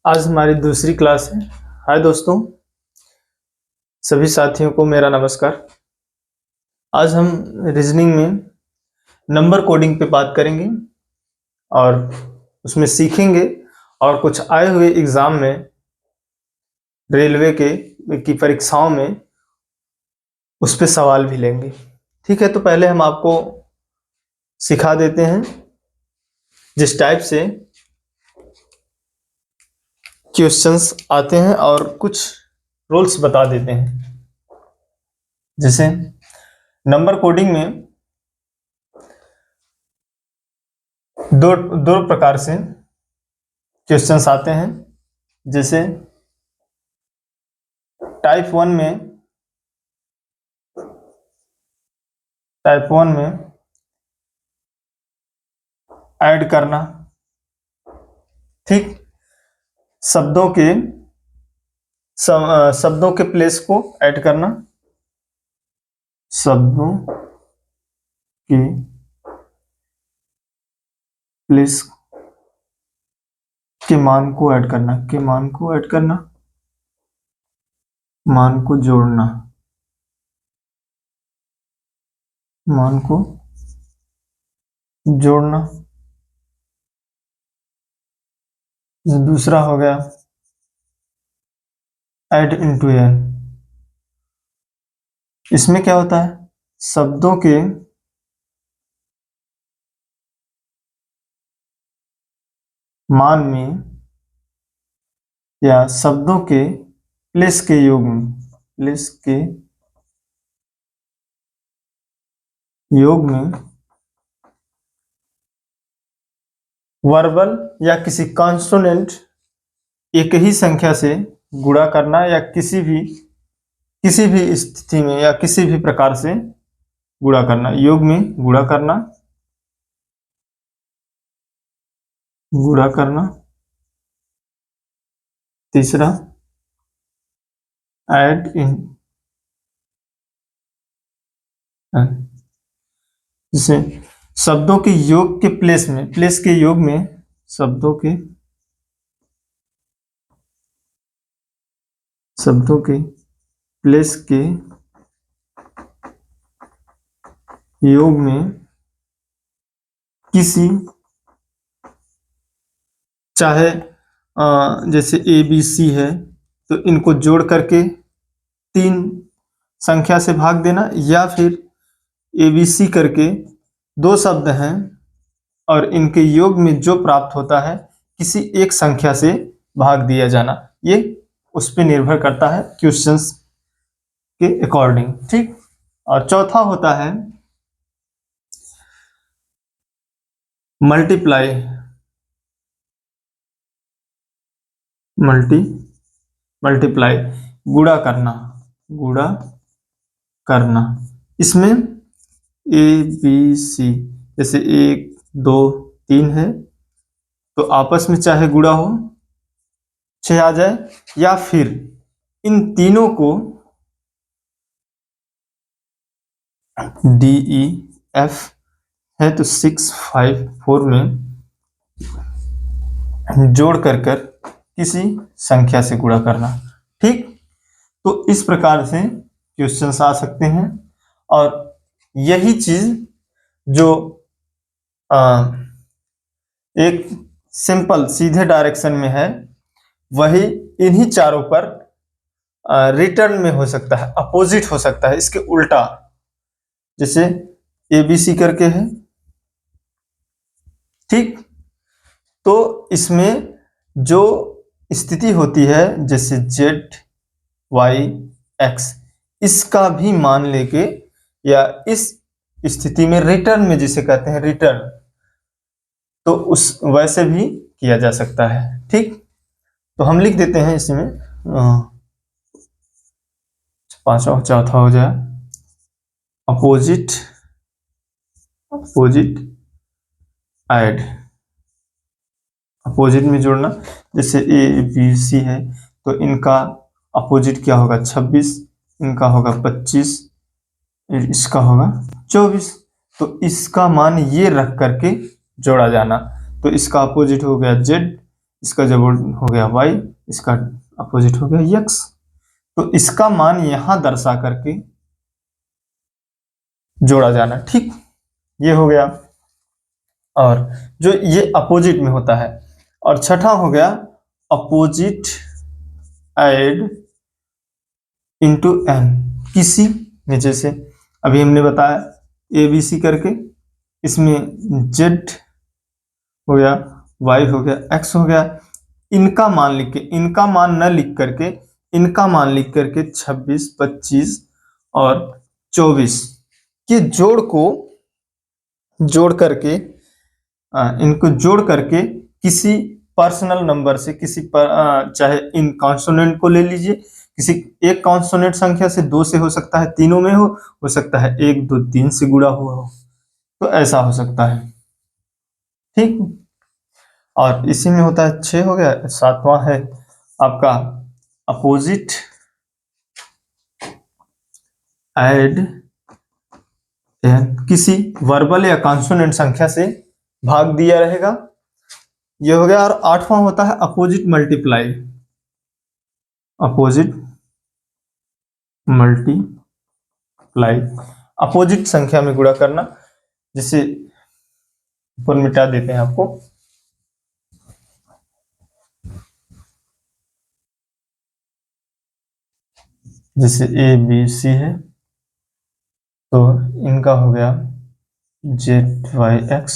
आज हमारी दूसरी क्लास है। हाय दोस्तों, सभी साथियों को मेरा नमस्कार। आज हम रीजनिंग में नंबर कोडिंग पे बात करेंगे और उसमें सीखेंगे और कुछ आए हुए एग्जाम में रेलवे की परीक्षाओं में उस पे सवाल भी लेंगे। ठीक है, तो पहले हम आपको सिखा देते हैं जिस टाइप से क्वेश्चंस आते हैं और कुछ रूल्स बता देते हैं। जैसे नंबर कोडिंग में दो प्रकार से क्वेश्चंस आते हैं। जैसे टाइप वन में ऐड करना, ठीक, शब्दों के प्लेस को ऐड करना, शब्दों के प्लेस के मान को ऐड करना, मान को जोड़ना, मान को जोड़ना। दूसरा हो गया ऐड इनटू एन। इसमें क्या होता है, शब्दों के मान में या शब्दों के प्लेस के योग में वर्बल या किसी कॉन्सोनेंट एक ही संख्या से गुणा करना या किसी भी स्थिति में या किसी भी प्रकार से गुणा करना, योग में गुणा करना। तीसरा ऐड इन, जिसे शब्दों के योग के प्लेस के योग में शब्दों के प्लेस के योग में किसी, चाहे जैसे ए बी सी है तो इनको जोड़ करके 3 संख्या से भाग देना, या फिर ए बी सी करके 2 शब्द हैं और इनके योग में जो प्राप्त होता है किसी एक संख्या से भाग दिया जाना। ये उस पर निर्भर करता है क्वेश्चंस के अकॉर्डिंग, ठीक। और चौथा होता है मल्टीप्लाई, गुणा करना। इसमें ए बी सी जैसे 1 2 3 है तो आपस में चाहे गुणा हो 6 आ जाए, या फिर इन तीनों को डी ई एफ है तो 6 5 4 में जोड़ कर किसी संख्या से गुणा करना, ठीक। तो इस प्रकार से क्वेश्चंस आ सकते हैं और यही चीज जो एक सिंपल सीधे डायरेक्शन में है वही इन्हीं चारों पर रिटर्न में हो सकता है, अपोजिट हो सकता है, इसके उल्टा। जैसे ए बी सी करके है, ठीक। तो इसमें जो स्थिति होती है जैसे जेड वाई एक्स, इसका भी मान लेके या इस स्थिति में रिटर्न में जिसे कहते हैं रिटर्न, तो उस वैसे भी किया जा सकता है, ठीक। तो हम लिख देते हैं इसमें चौथा हो जाए अपोजिट ऐड, अपोजिट में जोड़ना। जैसे ए बी सी है तो इनका अपोजिट क्या होगा 26, इनका होगा 25, इसका होगा 24। तो इसका मान ये रख करके जोड़ा जाना, तो इसका अपोजिट हो गया जेड, इसका जब हो गया y, इसका अपोजिट हो गया x। तो इसका मान यहां दर्शा करके जोड़ा जाना। ठीक, ये हो गया। और जो ये अपोजिट में होता है। और छठा हो गया अपोजिट एड इंटू एन, किसी में, जैसे अभी हमने बताया ए बी सी करके, इसमें जेड हो गया, वाई हो गया, एक्स हो गया। इनका मान लिख के, इनका मान न लिख करके, इनका मान लिख करके 26, 25 और 24 के जोड़ को जोड़ करके, इनको जोड़ करके किसी पर्सनल नंबर से, किसी पर, चाहे इन कॉन्सोनेंट को ले लीजिए, किसी एक कॉन्सोनेंट संख्या से, 2 से हो सकता है, तीनों में हो सकता है 1, 2, 3 से गुणा हुआ हो, तो ऐसा हो सकता है। ठीक, और इसी में होता है 6 हो गया। सातवां है आपका अपोजिट एड किसी वर्बल या कॉन्सोनेंट संख्या से भाग दिया रहेगा, ये हो गया। और आठवां होता है opposite multiply, opposite multiply, opposite संख्या में गुणा करना। जिसे ऊपर मिटा देते हैं आपको, जैसे ए बी सी है, तो इनका हो गया जेड वाई एक्स,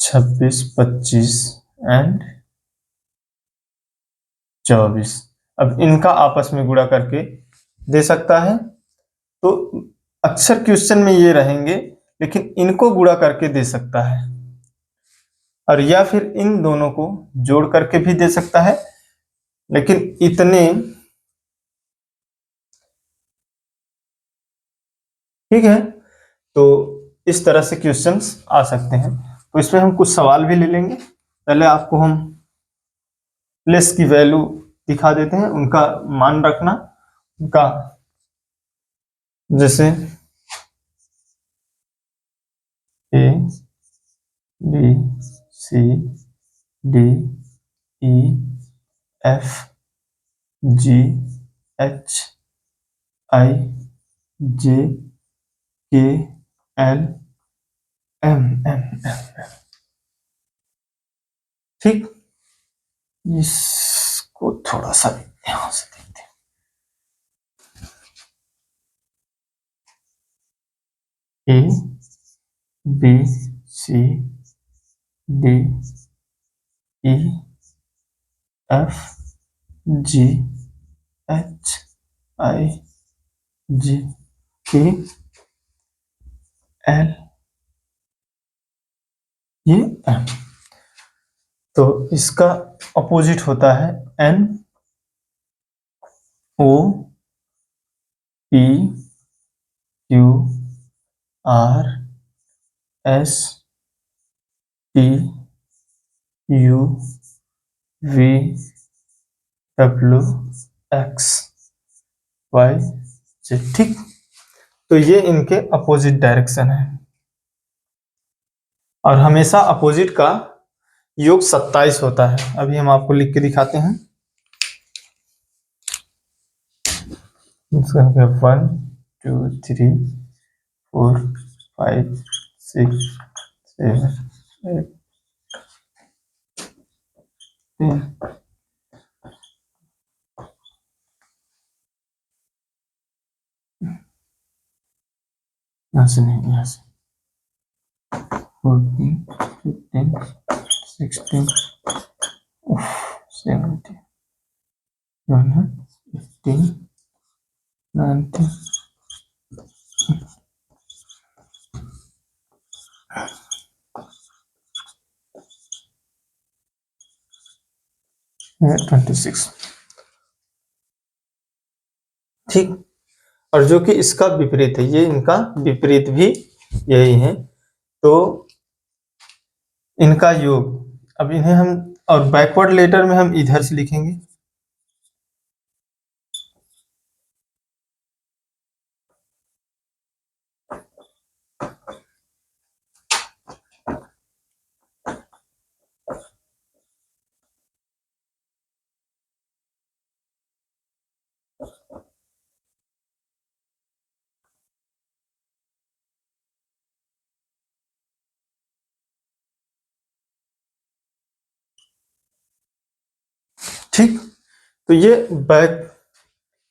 26, 25 एंड 24। अब इनका आपस में गुणा करके दे सकता है। तो अक्सर क्वेश्चन में ये रहेंगे, लेकिन इनको गुणा करके दे सकता है, और या फिर इन दोनों को जोड़ करके भी दे सकता है। लेकिन इतने, ठीक है, तो इस तरह से क्वेश्चंस आ सकते हैं। तो इसमें हम कुछ सवाल भी ले लेंगे। पहले आपको हम प्लस की वैल्यू दिखा देते हैं, उनका मान रखना, उनका, जैसे A B C D E F G H I J K L M N. ठीक, इसको थोड़ा सा ध्यान से देखते हैं। A B C D E F G H I G K L, ये एम। तो इसका अपोजिट होता है N O P Q R S T U V W X Y Z. ठीक, तो ये इनके अपोजिट डायरेक्शन है। और हमेशा अपोजिट का योग 27 होता है। अभी हम आपको लिख के दिखाते हैं। 1 2 3 4 5 6 7 8 10। यहाँ से नहीं, यहाँ से 14 15 16 17 18 19 26। ठीक, और जो कि इसका विपरीत है, ये इनका विपरीत भी यही है। तो इनका योग, अब इन्हें हम, और बैकवर्ड लेटर में हम इधर से लिखेंगे, ठीक। तो ये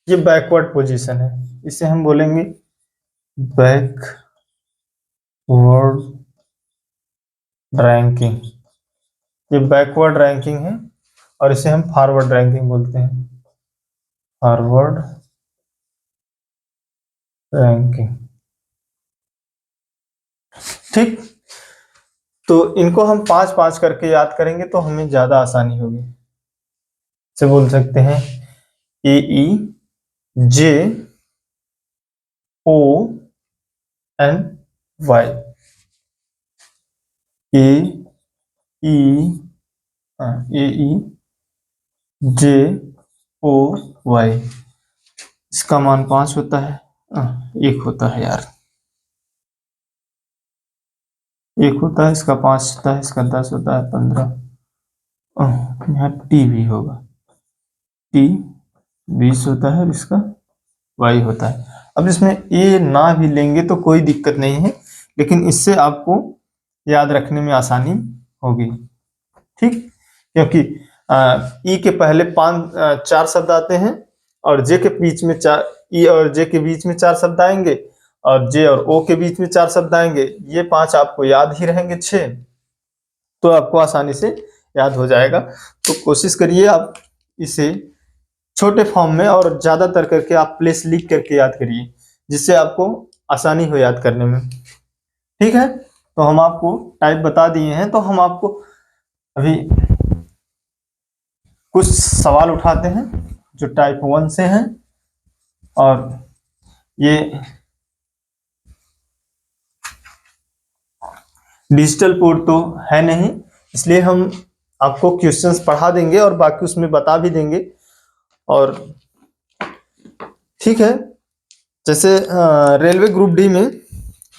बैकवर्ड पोजीशन है, इसे हम बोलेंगे बैकवर्ड रैंकिंग। ये बैकवर्ड रैंकिंग है और इसे हम फॉरवर्ड रैंकिंग बोलते हैं, फॉरवर्ड रैंकिंग। ठीक। तो इनको हम 5-5 करके याद करेंगे तो हमें ज्यादा आसानी होगी। इसे बोल सकते हैं AEJONY, AEJOY। इसका मान 5 होता है, 1 होता है यार, 1 होता है, इसका 5 होता है, इसका 10 होता है, 15। यहाँ टी भी होगा, टी 20 होता है और इसका वाई होता है। अब इसमें ए ना भी लेंगे तो कोई दिक्कत नहीं है, लेकिन इससे आपको याद रखने में आसानी होगी। ठीक। क्योंकि ई के पहले 4 शब्द आते हैं और जे के बीच में 4, ई और जे के बीच में 4 शब्द आएंगे और जे और ओ के बीच में 4 शब्द आएंगे। ये 5 आपको याद ही रहेंगे, 6 तो आपको आसानी से याद हो जाएगा। तो कोशिश करिए आप इसे छोटे फॉर्म में और ज्यादातर करके आप प्लेस लिख करके याद करिए, जिससे आपको आसानी हो याद करने में। ठीक है, तो हम आपको टाइप बता दिए हैं, तो हम आपको अभी कुछ सवाल उठाते हैं जो टाइप 1 से हैं। और ये डिजिटल बोर्ड तो है नहीं, इसलिए हम आपको क्वेश्चंस पढ़ा देंगे और बाकी उसमें बता भी देंगे। और ठीक है, जैसे रेलवे ग्रुप डी में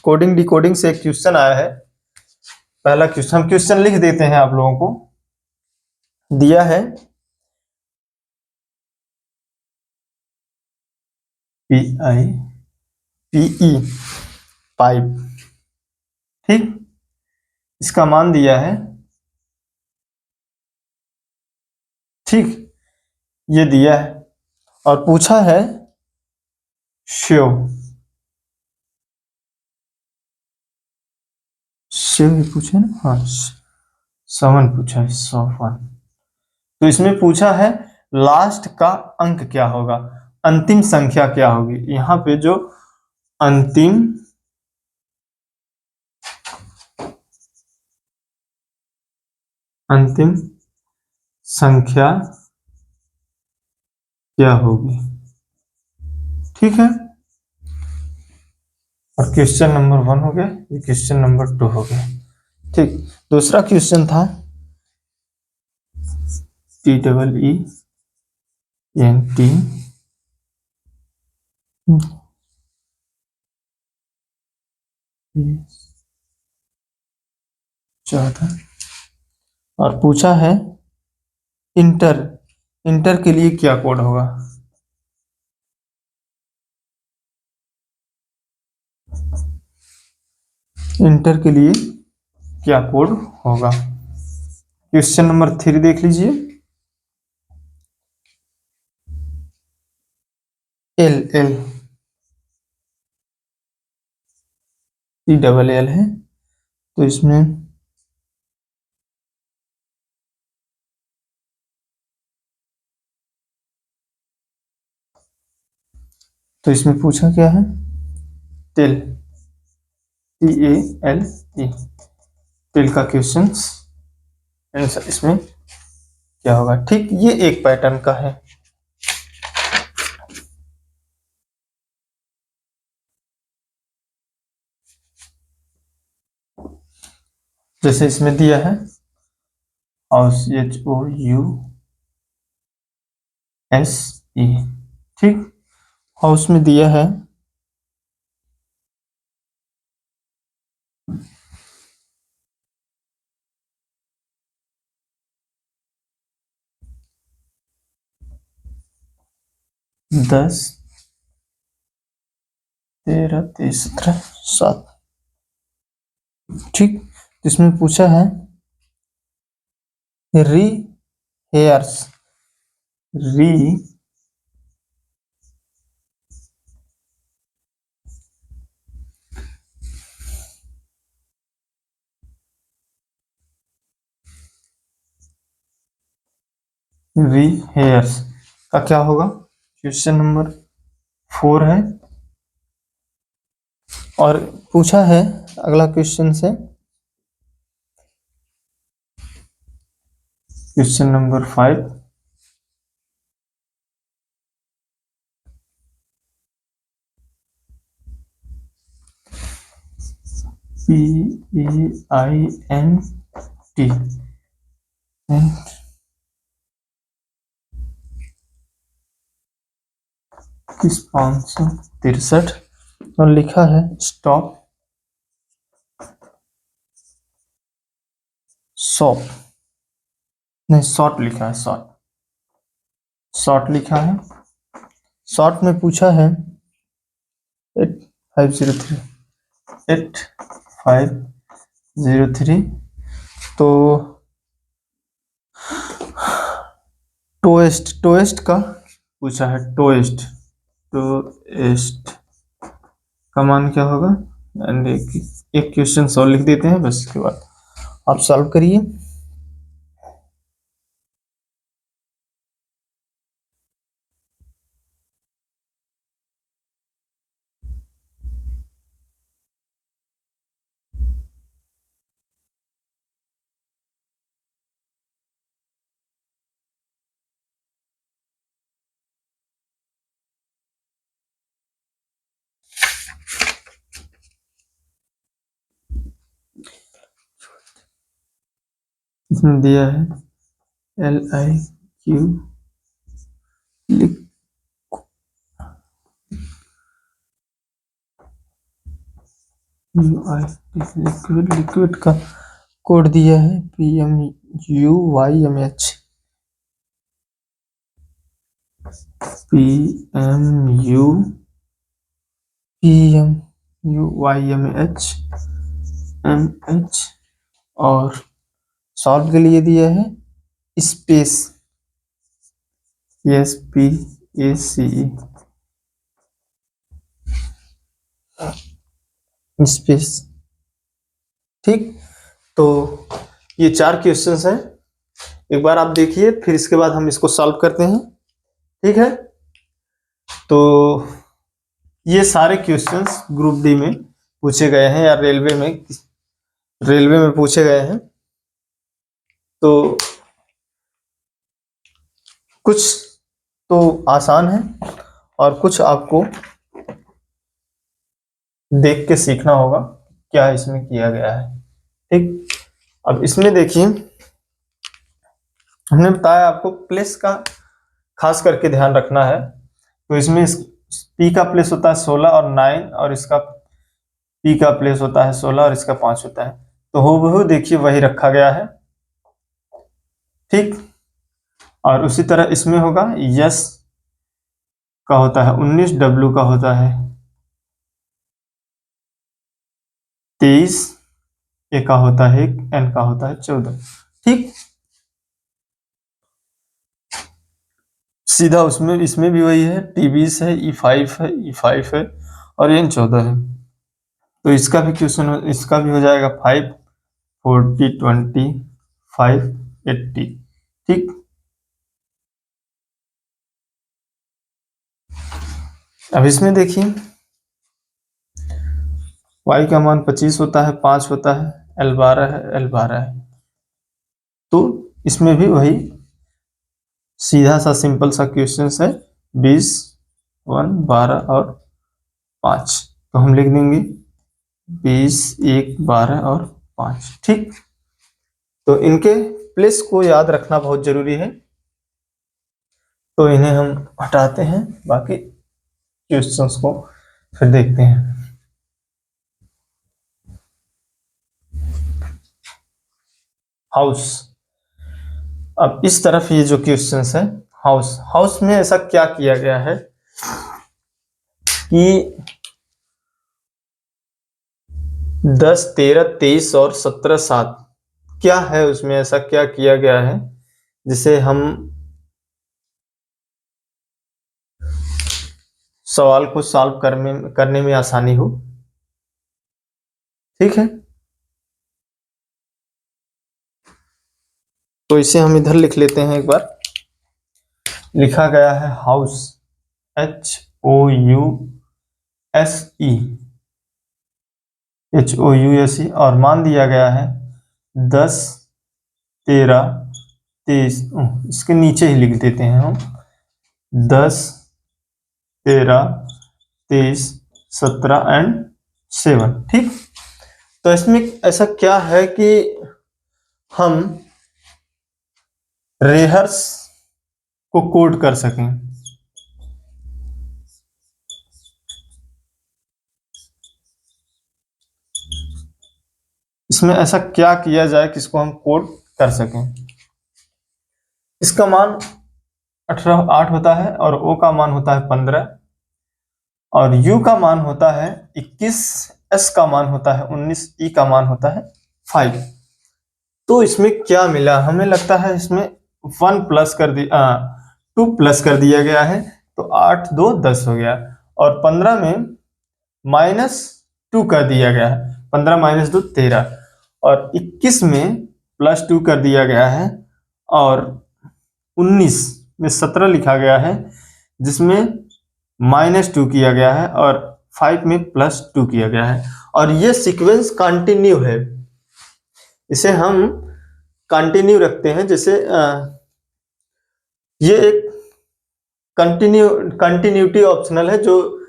कोडिंग डिकोडिंग से एक क्वेश्चन आया है। पहला क्वेश्चन, हम क्वेश्चन लिख देते हैं, आप लोगों को दिया है PIPE पाइप। ठीक, इसका मान दिया है, ठीक, ये दिया है और पूछा है शिव, शिव ही पूछे ना, हाँ, 7 पूछा है, 101। तो इसमें पूछा है लास्ट का अंक क्या होगा, अंतिम संख्या क्या होगी। यहाँ पे जो अंतिम अंतिम संख्या क्या होगी। ठीक है, और क्वेश्चन नंबर 1 हो गया, ये क्वेश्चन नंबर 2 हो गया। ठीक, दूसरा क्वेश्चन था TEENT 14 और पूछा है इंटर, इंटर के लिए क्या कोड होगा। इंटर के लिए क्या कोड होगा। क्वेश्चन नंबर 3 देख लीजिए, एल एल ELL है, तो इसमें पूछा क्या है, टेल, TALE, टेल का क्वेश्चन आंसर इसमें क्या होगा। ठीक, ये एक पैटर्न का है। जैसे इसमें दिया है हाउस, HOUSE, ठीक, हाउस में दिया है 10, 13, 23, 17, 7। ठीक, इसमें पूछा है री हेयर्स, री री हेयर्स का क्या होगा? क्वेश्चन नंबर 4 है। और पूछा है अगला क्वेश्चन से, क्वेश्चन नंबर 5, PAINT किस 563 और लिखा है स्टॉप शॉप, नहीं शॉर्ट लिखा है, शॉर्ट शॉर्ट लिखा है। शॉर्ट में पूछा है 8503, 8503। तो टोएस्ट, टोएस्ट का पूछा है, टोएस्ट, टोएस्ट का मान क्या होगा? एंड एक क्वेश्चन सॉल्व लिख देते हैं, बस इसके बाद आप सॉल्व करिए। इसमें दिया है LIQ लिक्विड, लिक्विड का कोड दिया है PMUYMH, PMUYMH MH। और सॉल्व के लिए दिया है स्पेस, SPACE, स्पेस। ठीक, तो ये 4 क्वेश्चंस हैं, एक बार आप देखिए, फिर इसके बाद हम इसको सॉल्व करते हैं। ठीक है, तो ये सारे क्वेश्चंस ग्रुप डी में पूछे गए हैं या रेलवे में पूछे गए हैं। तो कुछ तो आसान है और कुछ आपको देख के सीखना होगा क्या इसमें किया गया है। ठीक, अब इसमें देखिए, हमने बताया आपको प्लेस का खास करके ध्यान रखना है। तो इसमें P का प्लेस होता है 16 और 9, और इसका P का प्लेस होता है 16 और इसका 5 होता है। तो हूबहू देखिए वही रखा गया है। ठीक, और उसी तरह इसमें होगा यस का होता है 19, W का होता है 23, A का होता है 1, N का होता है 14। ठीक, सीधा उसमें इसमें भी वही है, T20 है, E5 है, E5 है और N14 है। तो इसका भी क्वेश्चन, इसका भी हो जाएगा 5, 40, 20, 5, 80। ठीक, अब इसमें देखिए y का मान 25 होता है, 5 होता है, L12 है, L12 है। तो इसमें भी वही सीधा सा सिंपल सा क्वेश्चन है, 20, 1, 12 और 5। तो हम लिख देंगे 20, 1, 12 और 5। ठीक, तो इनके प्लेस को याद रखना बहुत जरूरी है। तो इन्हें हम हटाते हैं, बाकी क्वेश्चंस को फिर देखते हैं। हाउस, अब इस तरफ ये जो क्वेश्चंस है, हाउस, हाउस में ऐसा क्या किया गया है कि 10, 13, 23 और 17, 7 क्या है उसमें, ऐसा क्या किया गया है जिसे हम सवाल को सॉल्व करने में आसानी हो। ठीक है, तो इसे हम इधर लिख लेते हैं। एक बार लिखा गया है हाउस, HOUSE और मान दिया गया है 10, 13, 23। इसके नीचे ही लिख देते हैं हम 10, 13, 23, 17 एंड 7। ठीक, तो इसमें ऐसा क्या है कि हम रेहर्स को कोड कर सकें। इसमें ऐसा क्या किया जाए कि इसको हम कोड कर सकें। इसका मान 8 होता है और O का मान होता है 15 और U का मान होता है 21, S का मान होता है 19, E का मान होता है 5। तो इसमें क्या मिला, हमें लगता है इसमें 2 प्लस कर दिया गया है, तो 8, 2, 10 हो गया और 15 में -2 कर दिया गया है, 15 - 2 13 और 21 में +2 कर दिया गया है और 19 में 17 लिखा गया है जिसमें -2 किया गया है और 5 में +2 किया गया है और ये सीक्वेंस कंटिन्यू है। इसे हम कंटिन्यू रखते हैं, जैसे ये एक कंटिन्यूटी ऑप्शनल है, जो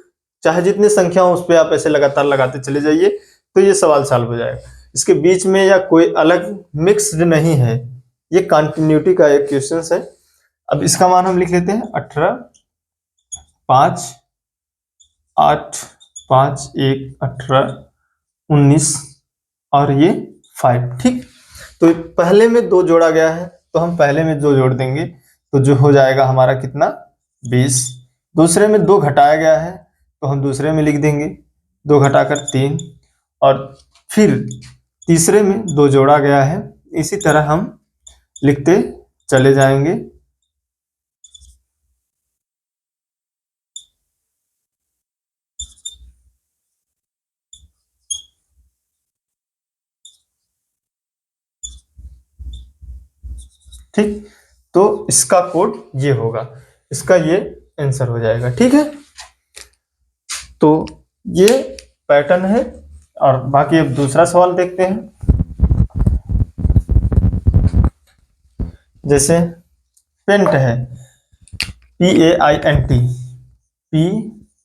चाहे जितनी संख्या हो उस पर आप ऐसे लगातार लगाते चले जाइए तो ये सवाल सॉल्व हो जाएगा। इसके बीच में या कोई अलग मिक्स्ड नहीं है, ये कंटिन्यूटी का एक क्वेश्चन है। अब इसका मान हम लिख लेते हैं 18, 5, 8, 5, 1, 18, 19 और ये 5। ठीक, तो पहले में 2 जोड़ा गया है तो हम पहले में 2 जोड़ देंगे, तो जो हो जाएगा हमारा कितना 20। दूसरे में 2 घटाया गया है तो हम दूसरे में लिख देंगे 2 घटाकर 3 और फिर तीसरे में 2 जोड़ा गया है। इसी तरह हम लिखते चले जाएंगे। ठीक, तो इसका कोड ये होगा, इसका ये आंसर हो जाएगा। ठीक है, तो ये पैटर्न है और बाकी अब दूसरा सवाल देखते हैं। जैसे पेंट है, PAINT, PAINT।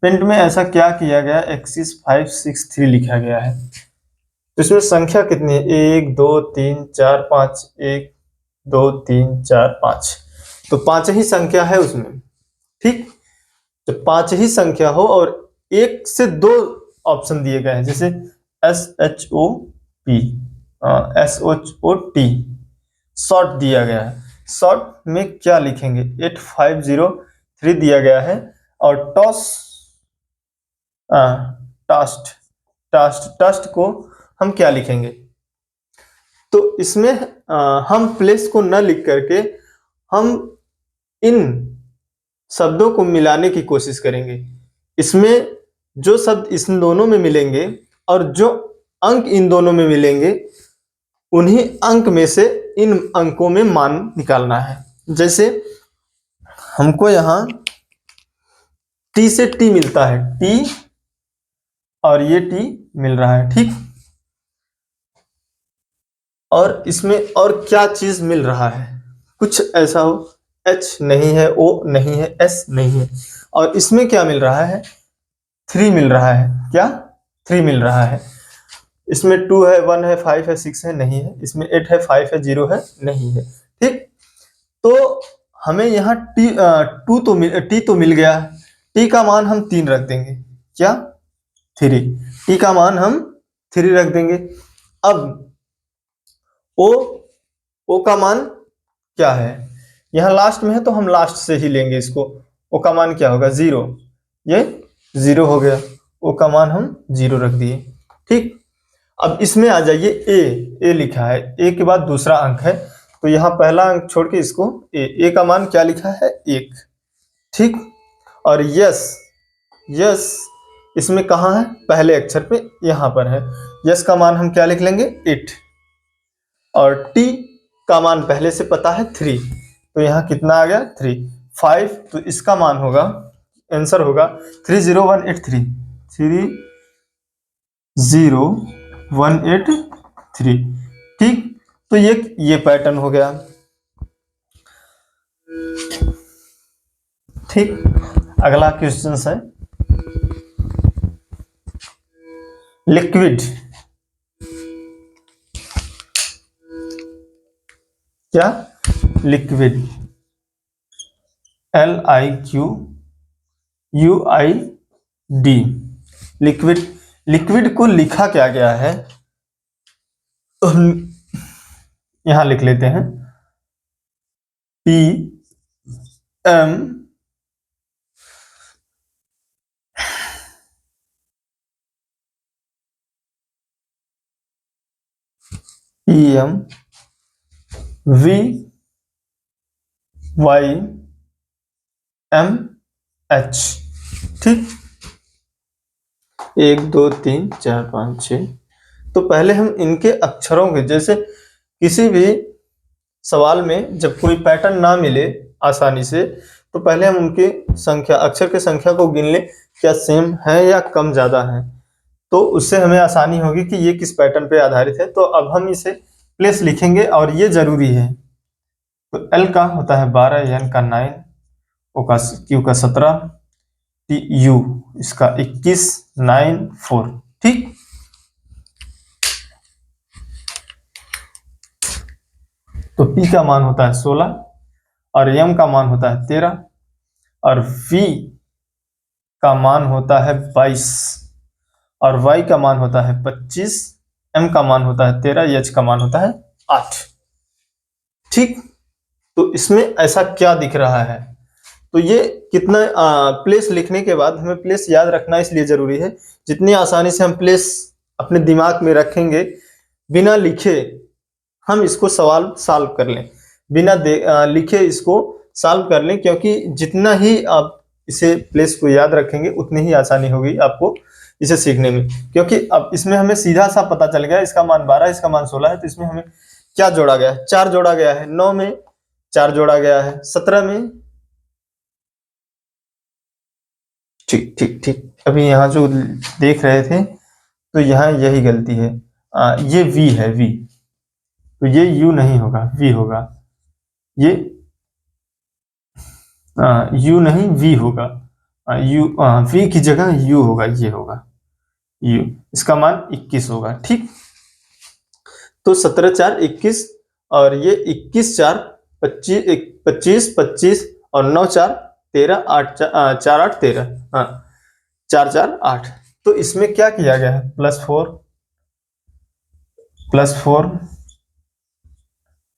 पेंट में ऐसा क्या किया गया, एक्सिस 5, 6, 3 लिखा गया है। तो इसमें संख्या कितनी है, 1, 2, 3, 4, 5, 1, 2, 3, 4, 5, तो 5 ही संख्या है उसमें। ठीक, तो 5 ही संख्या हो और 1 से 2 ऑप्शन दिए गए हैं, जैसे SHOP, SHOT शॉर्ट दिया गया है। शॉर्ट में क्या लिखेंगे, 8503 दिया गया है और टास्ट को हम क्या लिखेंगे। तो इसमें हम प्लेस को न लिख करके हम इन शब्दों को मिलाने की कोशिश करेंगे। इसमें जो शब्द इन दोनों में मिलेंगे और जो अंक इन दोनों में मिलेंगे, उन्हीं अंक में से इन अंकों में मान निकालना है। जैसे हमको यहाँ T से T मिलता है, T और ये T मिल रहा है। ठीक, और इसमें और क्या चीज मिल रहा है, कुछ ऐसा हो, H नहीं है, O नहीं है, S नहीं है, और इसमें क्या मिल रहा है, 3 मिल रहा है। क्या 3 मिल रहा है। इसमें 2 है, 1 है, 5 है, 6 है, नहीं है। इसमें 8 है, 5 है, 0 है, नहीं है। ठीक, तो हमें यहाँ T तो मिल गया है। T का मान हम 3 रख देंगे, क्या 3, T का मान हम 3 रख देंगे। अब O का मान क्या है, यहाँ लास्ट में है तो हम लास्ट से ही लेंगे इसको। ओ का मान क्या होगा 0, ये 0 हो गया, ओ का मान हम 0 रख दिए। ठीक, अब इसमें आ जाइए, ए लिखा है, ए के बाद दूसरा अंक है, तो यहाँ पहला अंक छोड़ के इसको ए का मान क्या लिखा है 1। ठीक, और यस, यस इसमें कहाँ है, पहले अक्षर पे यहाँ पर है, यस का मान हम क्या लिख लेंगे 8, और टी का मान पहले से पता है 3, तो यहाँ कितना आ गया 3, 5, तो इसका मान होगा, आंसर होगा 30183, 30183। ठीक, तो ये पैटर्न हो गया। ठीक, अगला क्वेश्चन है लिक्विड, क्या लिक्विड, LIQUID, लिक्विड। लिक्विड को लिखा क्या गया है, तो हम यहां लिख लेते हैं PM VYMH। ठीक, 1 2 3 4 5 6। तो पहले हम इनके अक्षरों के, जैसे किसी भी सवाल में जब कोई पैटर्न ना मिले आसानी से, तो पहले हम उनके संख्या, अक्षर के संख्या को गिन लें, क्या सेम है या कम ज्यादा है, तो उससे हमें आसानी होगी कि ये किस पैटर्न पे आधारित है। तो अब हम इसे प्लेस लिखेंगे और ये जरूरी है। तो L का होता है 12, N का 9, O का Q का 17, U इसका 21, 9 4। ठीक, तो P का मान होता है 16, और M का मान होता है 13, और V का मान होता है 22, और Y का मान होता है 25, M का मान होता है 13, H का मान होता है 8। ठीक, तो इसमें ऐसा क्या दिख रहा है, तो ये कितना प्लेस लिखने के बाद हमें प्लेस याद रखना इसलिए जरूरी है, जितनी आसानी से हम प्लेस अपने दिमाग में रखेंगे बिना लिखे, हम इसको सवाल सॉल्व कर लें, बिना लिखे इसको सॉल्व कर लें, क्योंकि जितना ही आप इसे प्लेस को याद रखेंगे उतनी ही आसानी होगी आपको इसे सीखने में। क्योंकि अब इसमें हमें सीधा सा पता चल गया, इसका मान 12, इसका मान 16 है, तो इसमें हमें क्या जोड़ा गया है, 4 जोड़ा गया है, 9 में 4 जोड़ा गया है, 17 में। ठीक ठीक ठीक, अभी यहाँ जो देख रहे थे तो यहाँ यही गलती है, ये V है, V, तो ये U नहीं होगा, V होगा, ये U नहीं V होगा, V की जगह U होगा, ये होगा U, इसका मान 21 होगा। ठीक, तो 17 4 21, और ये 21 4 25 25, और 9 4 13, 8 4 8 13, 4 4 8। तो इसमें क्या किया गया है, +4 +4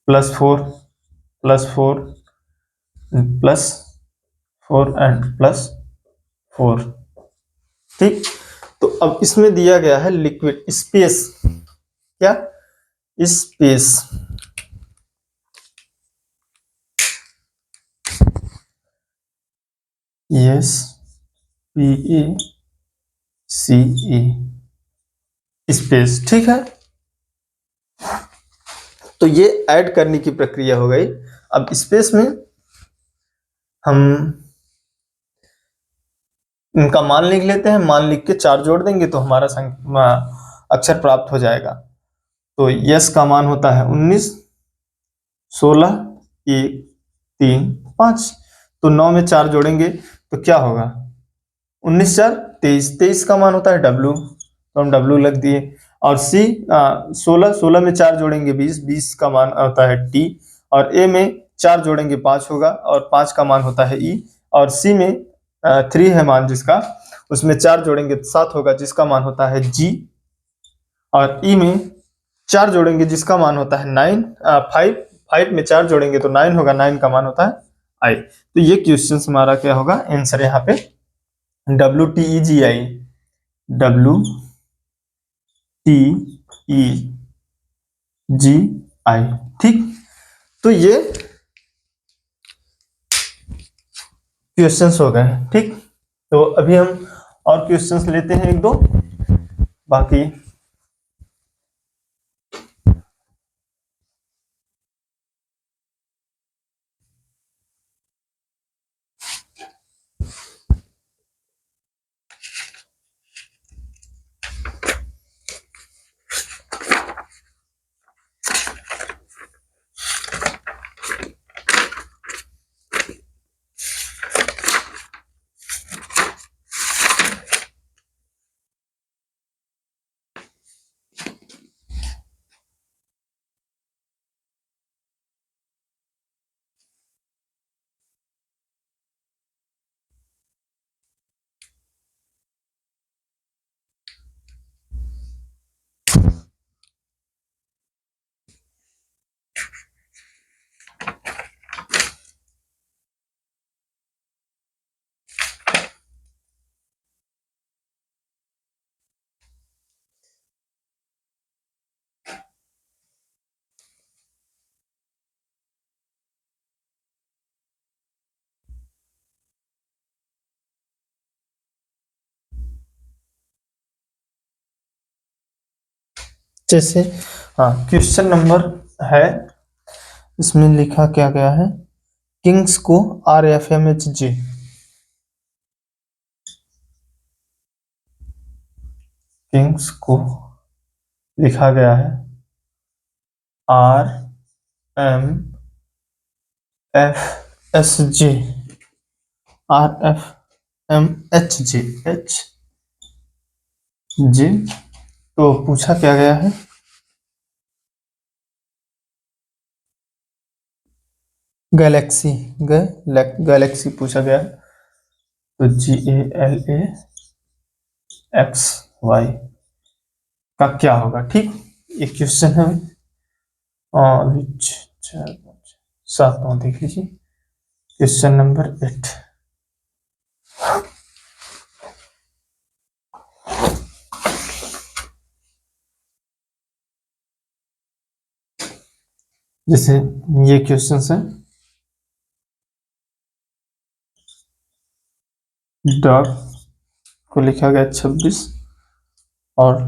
+4 +4 +4 एंड +4। ठीक, तो अब इसमें दिया गया है लिक्विड स्पेस, क्या स्पेस, SPACE स्पेस। ठीक है, तो ये ऐड करने की प्रक्रिया हो गई। अब स्पेस में हम इनका मान लिख लेते हैं, मान लिख के 4 जोड़ देंगे तो हमारा अक्षर प्राप्त हो जाएगा। तो यस का मान होता है 19, 16 1 3 5, तो 9 में 4 जोड़ेंगे तो क्या होगा, 19 4 23, 23 का मान होता है W, तो हम W लग दिए। और C 16 में 4 जोड़ेंगे 20, 20 का मान होता है T, और A में 4 जोड़ेंगे 5 होगा, और 5 का मान होता है E, और C में 3 है मान जिसका, उसमें 4 जोड़ेंगे 7 होगा जिसका मान होता है G, और E में 4 जोड़ेंगे जिसका मान होता है 9 5 5 में 4 जोड़ेंगे तो 9 होगा, 9 का मान होता है आई। तो ये क्वेश्चन हमारा क्या होगा, आंसर यहाँ पे WTEGI, WTEGI, ठीक। तो ये क्वेश्चंस हो गए, ठीक। तो अभी हम और क्वेश्चंस लेते हैं एक दो, बाकी जैसे हाँ, क्वेश्चन नंबर है, इसमें लिखा क्या गया है, किंग्स को RFMHG, किंग्स को लिखा गया है RMFSG, RFMHG, तो पूछा क्या गया है, गैलेक्सी, गैलेक्सी पूछा गया है, तो GALAXY का क्या होगा, ठीक। ये क्वेश्चन है, और 4 5 7 9 देख लीजिए, क्वेश्चन नंबर 8। जैसे ये क्वेश्चन है, डॉग को लिखा गया 26 और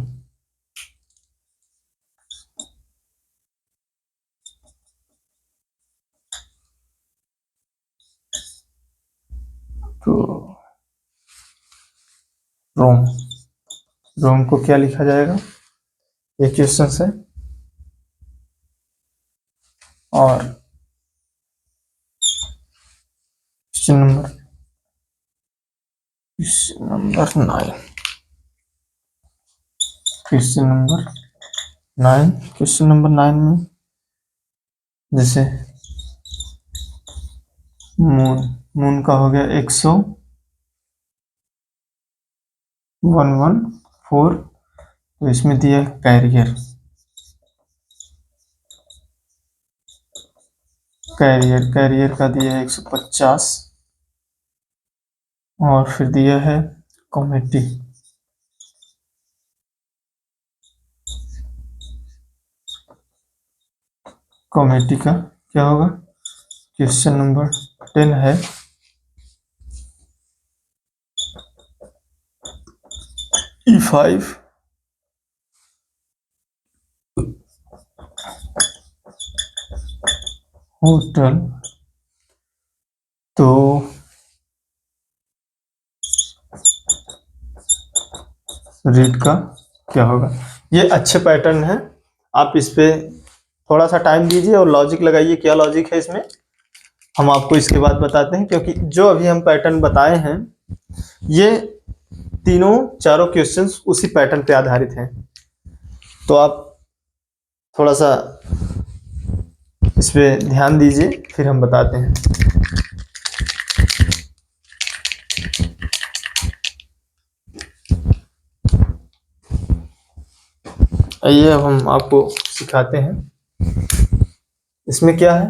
तो रोम, रोम को क्या लिखा जाएगा, ये क्वेश्चन है। और क्वेश्चन नंबर 9, क्वेश्चन नंबर 9 में जैसे मून का हो गया 114, तो इसमें दिया कैरियर, कैरियर का दिया है 150, और फिर दिया है कॉमेटी, कॉमेटी का क्या होगा, क्वेश्चन नंबर 10 है, E5 होटल, तो रीड का क्या होगा। ये अच्छे पैटर्न है, आप इस पे थोड़ा सा टाइम दीजिए और लॉजिक लगाइए, क्या लॉजिक है इसमें हम आपको इसके बाद बताते हैं, क्योंकि जो अभी हम पैटर्न बताए हैं ये चारों क्वेश्चंस उसी पैटर्न पे आधारित हैं, तो आप थोड़ा सा इस पे ध्यान दीजिए, फिर हम बताते हैं। आइए अब हम आपको सिखाते हैं इसमें क्या है,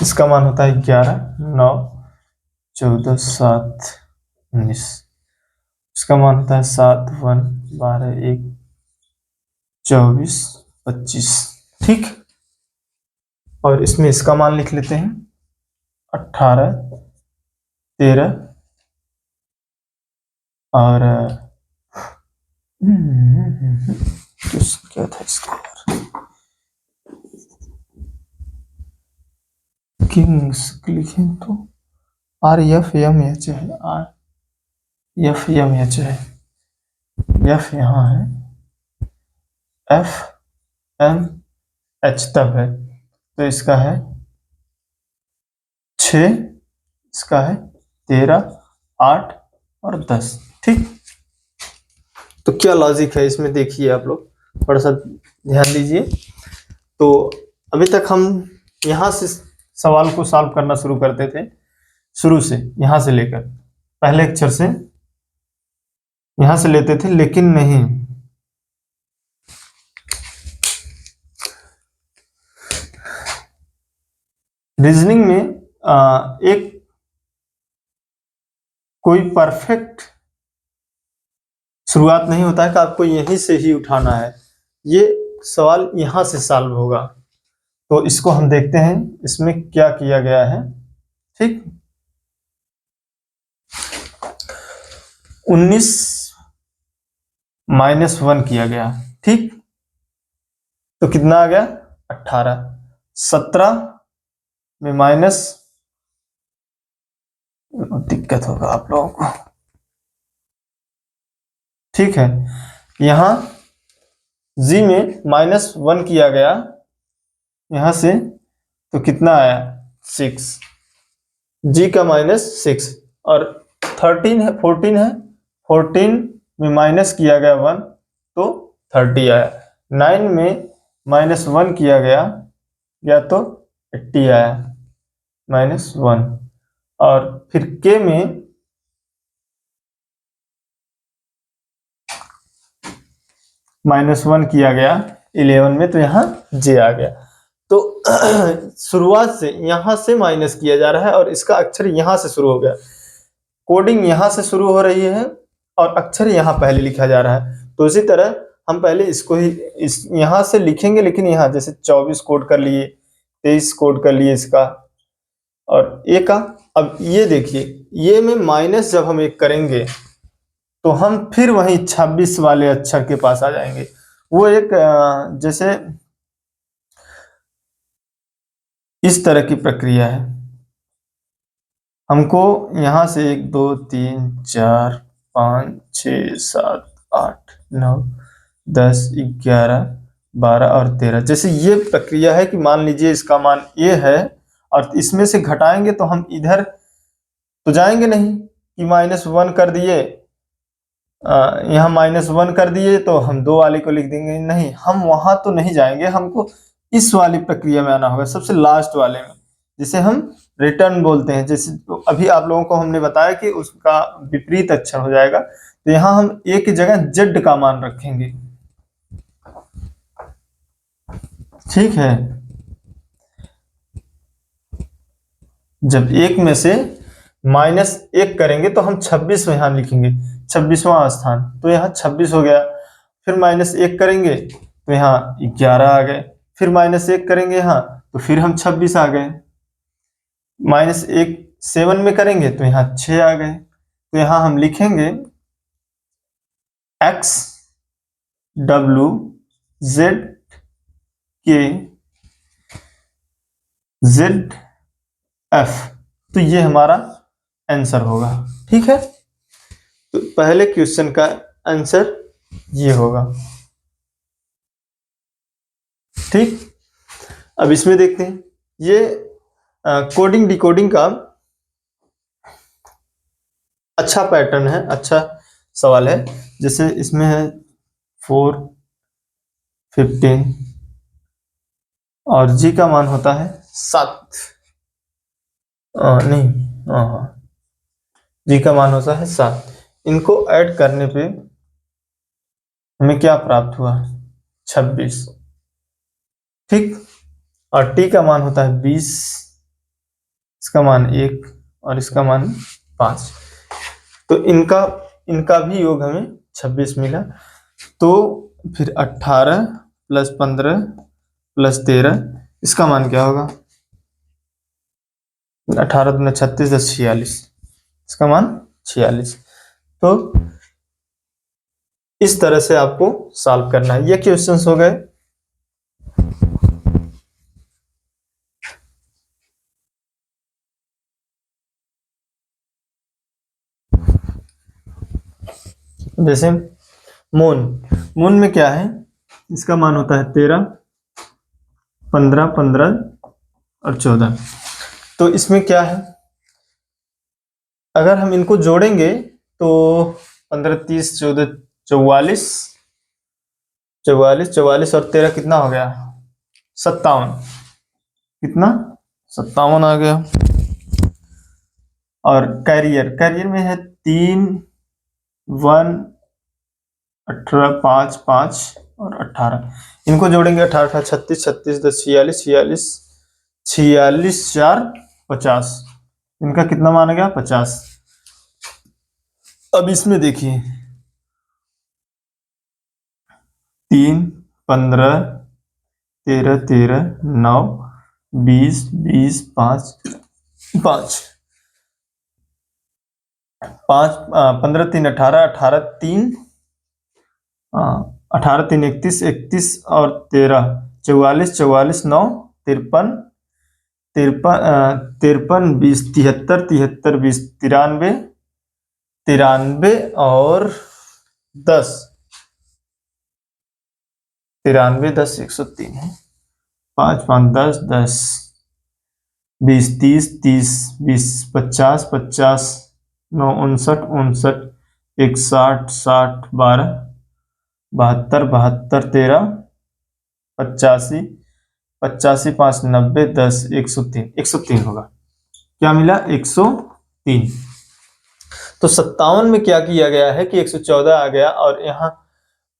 इसका मान होता है 11, 9, 14, 7, 19। इसका मान होता है 7, 1, 12, 1, 24, 25। ठीक। और इसमें इसका मान लिख लेते हैं 18, 13 और क्या था इसका किंग्स लिखें तो RFMH है, RFMH है, F यहाँ है, FMH तब है, तो इसका है 6, इसका है 13, 8 और 10। ठीक। तो क्या लॉजिक है इसमें देखिए आप लोग, थोड़ा सा ध्यान दीजिए। तो अभी तक हम यहाँ से सवाल को सॉल्व करना शुरू करते थे, शुरू से यहाँ से लेकर पहले अक्षर से यहाँ से लेते थे, लेकिन नहीं, रीजनिंग में एक कोई परफेक्ट शुरुआत नहीं होता है कि आपको यहीं से ही उठाना है, ये सवाल यहाँ से सॉल्व होगा। तो इसको हम देखते हैं इसमें क्या किया गया है। ठीक। 19 -1 किया गया। ठीक। तो कितना आ गया 18। 17 में माइनस, दिक्कत होगा आप लोगों को। ठीक है। यहां जी में -1 किया गया यहां से, तो कितना आया 6, जी का -6 और 13 है, 14 है, 14 में माइनस किया गया 1 तो 30 आया। 9 में -1 किया गया तो 80 आया -1। और फिर के में -1 किया गया 11 में, तो यहाँ जे आ गया। तो शुरुआत से यहां से माइनस किया जा रहा है और इसका अक्षर यहां से शुरू हो गया, कोडिंग यहां से शुरू हो रही है और अक्षर यहां पहले लिखा जा रहा है। तो इसी तरह हम पहले इसको ही यहां से लिखेंगे, लेकिन यहां जैसे 24 कोड कर लिए, 23 कोड कर लिए इसका और ए का। अब ये देखिए, ये में माइनस जब हम एक करेंगे तो हम फिर वही 26 वाले अक्षर के पास आ जाएंगे। वो एक जैसे इस तरह की प्रक्रिया है। हमको यहां से 1 2 3 4 5 6 7 8 9 10 11 12 और 13, जैसे ये प्रक्रिया है कि मान लीजिए इसका मान ये है और इसमें से घटाएंगे तो हम इधर तो जाएंगे नहीं कि -1 कर दिए, यहाँ -1 कर दिए तो हम 2 वाले को लिख देंगे, नहीं, हम वहां तो नहीं जाएंगे, हमको इस वाली प्रक्रिया में आना होगा, सबसे लास्ट वाले में, जिसे हम रिटर्न बोलते हैं। जैसे तो अभी आप लोगों को हमने बताया कि उसका विपरीत अक्षर हो जाएगा, तो यहाँ हम ए की जगह जेड का मान रखेंगे। ठीक है। जब एक में से -1 करेंगे तो हम 26 यहाँ लिखेंगे, 26वां स्थान, तो यहाँ 26 हो गया। फिर -1 करेंगे तो यहाँ 11 आ गए, फिर -1 करेंगे यहाँ तो फिर हम 26 आ गए, -1 7 में करेंगे तो यहाँ 6 आ गए। तो यहाँ हम लिखेंगे x w z k z f, तो ये हमारा आंसर होगा। ठीक है। तो पहले क्वेश्चन का आंसर ये होगा। ठीक। अब इसमें देखते हैं, ये कोडिंग डिकोडिंग का अच्छा पैटर्न है, अच्छा सवाल है। जैसे इसमें है 4 15 और जी का मान होता है 7, नहीं, जी का मान होता है 7। इनको ऐड करने पे हमें क्या प्राप्त हुआ? 26। ठीक, और t का मान होता है 20, इसका मान 1 और इसका मान 5। तो इनका इनका भी योग हमें 26 मिला। तो फिर 18 प्लस 15 प्लस 13, इसका मान क्या होगा? 18 दूना 36, 10 46, इसका मान 46। तो इस तरह से आपको सॉल्व करना है। ये क्वेश्चंस हो गए। जैसे मून, मून में क्या है? इसका मान होता है 13, 15, 15 और 14। तो इसमें क्या है, अगर हम इनको जोड़ेंगे तो 15, 30, 14, 44, 44, 44 और 13 कितना हो गया? 57। कितना? 57 आ गया। और कैरियर, कैरियर में है 3, 1, 18, 5, 5 और 18। इनको जोड़ेंगे 18, 36, 36, 10, 46, 46, 46, 4, 50। इनका कितना माना गया? 50। अब इसमें देखिए 3, 15, 13, 13, 9, 20, 20, 5, 5, 5, 15, 3, 18, 18, 3, 18, 3, 31, 31 और 13, 44, 44, 9, 53, 53, 20, 73, 73, 20, 93, 93 और 10, 93, 10, 103 है। 5, 5, 10, 10, 20, 30, 30, 20, 50, 50, 9, 59, 59, 61, 60, 12, 72, 72, 13, 85, 85, 5, 90, 10, 103, 103 होगा। क्या मिला? 103। तो 57 में क्या किया गया है कि 114 आ गया, और यहाँ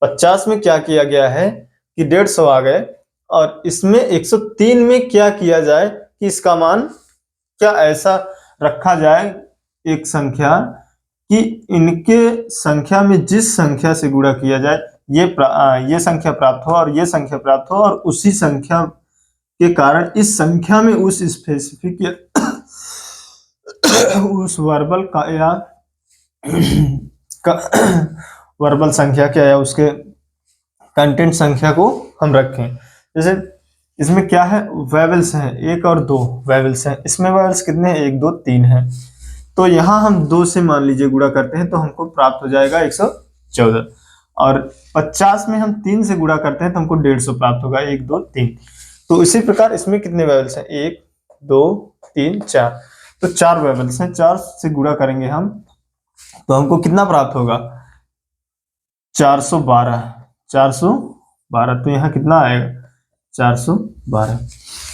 50 में क्या किया गया है कि 150 आ गए, और इसमें 103 में क्या किया जाए कि इसका मान क्या ऐसा रखा जाए एक संख्या कि इनके संख्या में जिस संख्या से गुणा किया जाए ये संख्या प्राप्त हो और ये संख्या प्राप्त हो, और उसी संख्या के कारण इस संख्या में उस स्पेसिफिक उस वर्बल का या वर्बल संख्या क्या है उसके कंटेंट संख्या को हम रखें। जैसे इसमें क्या है, वेवल्स हैं, 1 और 2 वेवल्स हैं। इसमें वेवल्स कितने हैं? 1, 2, 3 हैं। तो यहाँ हम 2 से मान लीजिए गुणा करते हैं तो हमको प्राप्त हो जाएगा 114, और 50 में हम 3 से गुणा करते हैं तो हमको 150 प्राप्त होगा। 1, 2, 3। तो इसी प्रकार इसमें कितने वेवल्स हैं? 1, 2, 3, 4। तो 4 वेवल्स हैं। 4 से गुणा करेंगे हम तो हमको कितना प्राप्त होगा? 412। 412। तो यहाँ कितना आएगा? 412।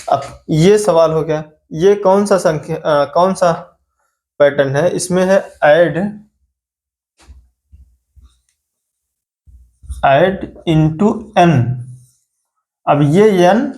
अब ये सवाल हो गया, ये कौन सा संख्या कौन सा पैटर्न है? इसमें है ऐड इनटू n। अब ये n